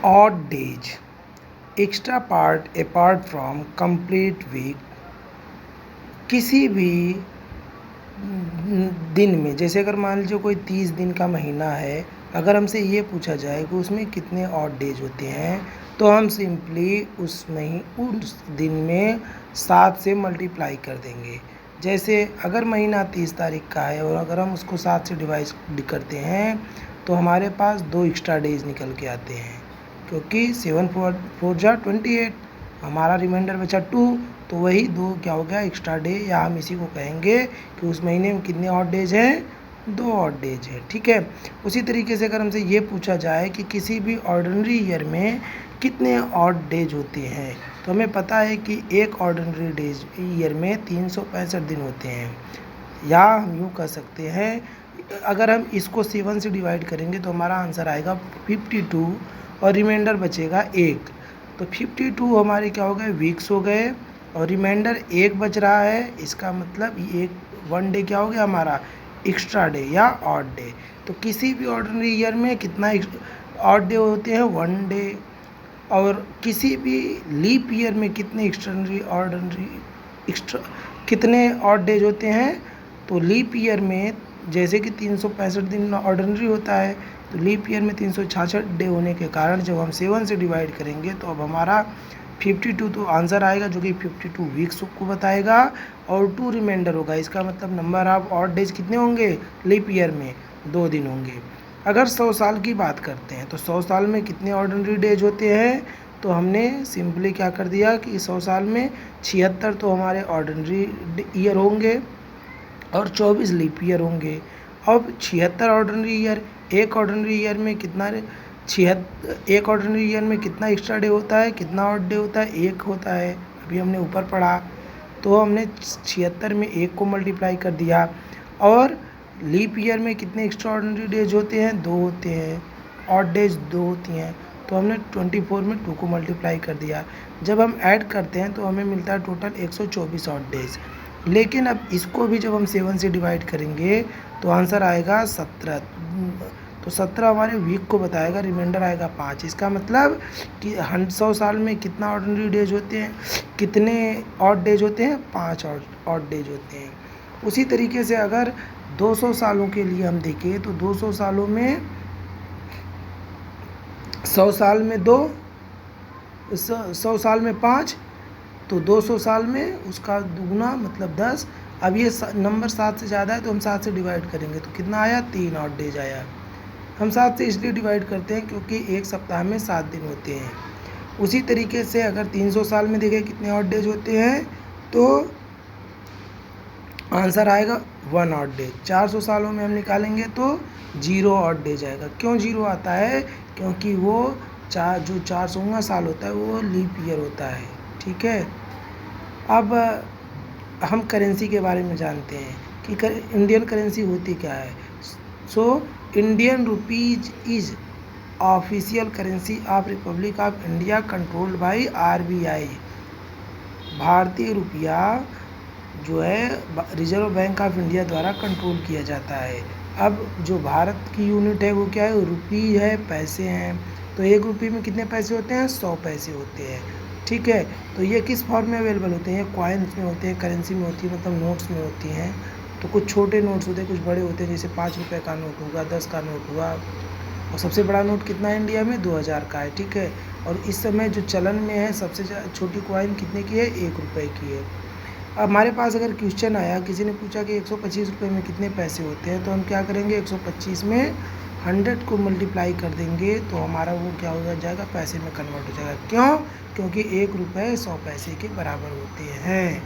odd days extra part apart from complete week. किसी भी दिन में, जैसे अगर मान लीजिए कोई 30 दिन का महीना है, अगर हमसे ये पूछा जाए कि उसमें कितने ऑड डेज होते हैं, तो हम सिंपली उस दिन में 7 से मल्टीप्लाई कर देंगे। जैसे अगर महीना 30 तारीख का है और अगर हम उसको 7 से डिवाइड करते हैं तो हमारे पास 2 एक्स्ट्रा डेज निकल के आते हैं, क्योंकि 7 4 जा 28, हमारा रिमाइंडर बचा 2, तो वही 2 क्या हो गया एक्स्ट्रा डे, या हम इसी को कहेंगे कि उस महीने में कितने ऑड डेज हैं, 2 ऑड डेज है। ठीक है। उसी तरीके से अगर हमसे ये पूछा जाए कि किसी भी ऑर्डिनरी ईयर में कितने ऑड डेज होते हैं, तो हमें पता है कि एक ऑर्डिनरी डेज ईयर में 365 दिन होते हैं, या हम यूँ कह सकते हैं अगर हम इसको 7 से डिवाइड करेंगे तो हमारा आंसर आएगा 52 और रिमाइंडर बचेगा 1। तो 52 हमारे क्या हो गए, वीक्स हो गए, और रिमाइंडर 1 बच रहा है। इसका मतलब ये 1 डे क्या हो गया हमारा, एक्स्ट्रा डे या ऑड डे। तो किसी भी ऑर्डिनरी ईयर में कितना ऑड डे होते हैं, 1 डे। और किसी भी लीप ईयर में कितने कितने ऑड डेज होते हैं, तो लीप ईयर में जैसे कि 365 दिन ऑर्डिनरी होता है, तो लीप ईयर में 366 डे होने के कारण जब हम 7 से डिवाइड करेंगे तो अब हमारा 52 तो आंसर आएगा, जो कि 52 वीक्स को बताएगा, और 2 रिमाइंडर होगा। इसका मतलब नंबर ऑफ ऑड डेज कितने होंगे लीप ईयर में, 2 दिन होंगे। अगर 100 साल की बात करते हैं तो 100 साल में कितने ऑर्डिनरी डेज होते हैं, तो हमने सिंपली क्या कर दिया कि 100 साल में 76 तो हमारे ऑर्डिनरी ईयर होंगे और 24 लीप ईयर होंगे। अब 76 ऑर्डिनरी ईयर, एक ऑर्डिनरी ईयर में कितना एक ऑर्डिनरी ईयर में कितना एक्स्ट्रा डे होता है, कितना ऑड डे होता है, 1 होता है। अभी हमने ऊपर पढ़ा, तो हमने 76 में 1 को मल्टीप्लाई कर दिया। और लीप ईयर में कितने एक्स्ट्रा ऑर्डिनरी डेज होते हैं, 2 होते हैं, ऑड डेज 2 होती हैं, तो हमने 24 में 2 को मल्टीप्लाई कर दिया। जब हम ऐड करते हैं तो हमें मिलता है टोटल 124 ऑड डेज। लेकिन अब इसको भी जब हम 7 से डिवाइड करेंगे तो आंसर आएगा 17। तो 17 हमारे वीक को बताएगा, रिमाइंडर आएगा 5। इसका मतलब कि 100 साल में कितना ऑर्डिनरी डेज होते हैं, कितने ऑड डेज होते हैं, 5 ऑड डेज होते हैं। उसी तरीके से अगर 200 सालों के लिए हम देखें तो 200 सालों में 100 साल में 2, 100 साल में 5, तो 200 साल में उसका दुगना मतलब 10। अब ये नंबर 7 से ज़्यादा है तो हम 7 से डिवाइड करेंगे तो कितना आया, 3 ऑड डेज आया। हम 7 से इसलिए डिवाइड करते हैं क्योंकि एक सप्ताह में 7 दिन होते हैं। उसी तरीके से अगर 300 साल में देखें कितने ऑड डेज होते हैं, तो आंसर आएगा 1 ऑड डे। 400 सालों में हम निकालेंगे तो 0 ऑड डेज आएगा। क्यों 0 आता है, क्योंकि वो जो 400वां साल होता है वो लीप ईयर होता है। ठीक है। अब हम करेंसी के बारे में जानते हैं कि इंडियन करेंसी होती क्या है। So Indian rupees is official currency of Republic of India controlled by RBI। भारतीय रुपया जो है रिजर्व बैंक ऑफ इंडिया द्वारा कंट्रोल किया जाता है। अब जो भारत की यूनिट है वो क्या है, रुपी है, पैसे हैं। तो 1 रुपये में कितने पैसे होते हैं, 100 पैसे होते हैं। ठीक है। तो ये किस फॉर्म में अवेलेबल होते हैं, कॉइन्स में होते हैं, करेंसी में होती है, मतलब नोट्स में होती हैं। तो कुछ छोटे नोट्स होते हैं, कुछ बड़े होते हैं, जैसे 5 रुपये का नोट हुआ, 10 का नोट हुआ, और सबसे बड़ा नोट कितना है इंडिया में, 2000 का है। ठीक है। और इस समय जो चलन में है सबसे छोटी कॉइन कितने की है, 1 रुपये की है। अब हमारे पास अगर क्वेश्चन आया, किसी ने पूछा कि 125 रुपये में कितने पैसे होते हैं, तो हम क्या करेंगे, 125 में 100 को मल्टीप्लाई कर देंगे तो हमारा वो क्या हो जाएगा, पैसे में कन्वर्ट हो जाएगा। क्यों, क्योंकि 1 रुपये 100 पैसे के बराबर होते हैं।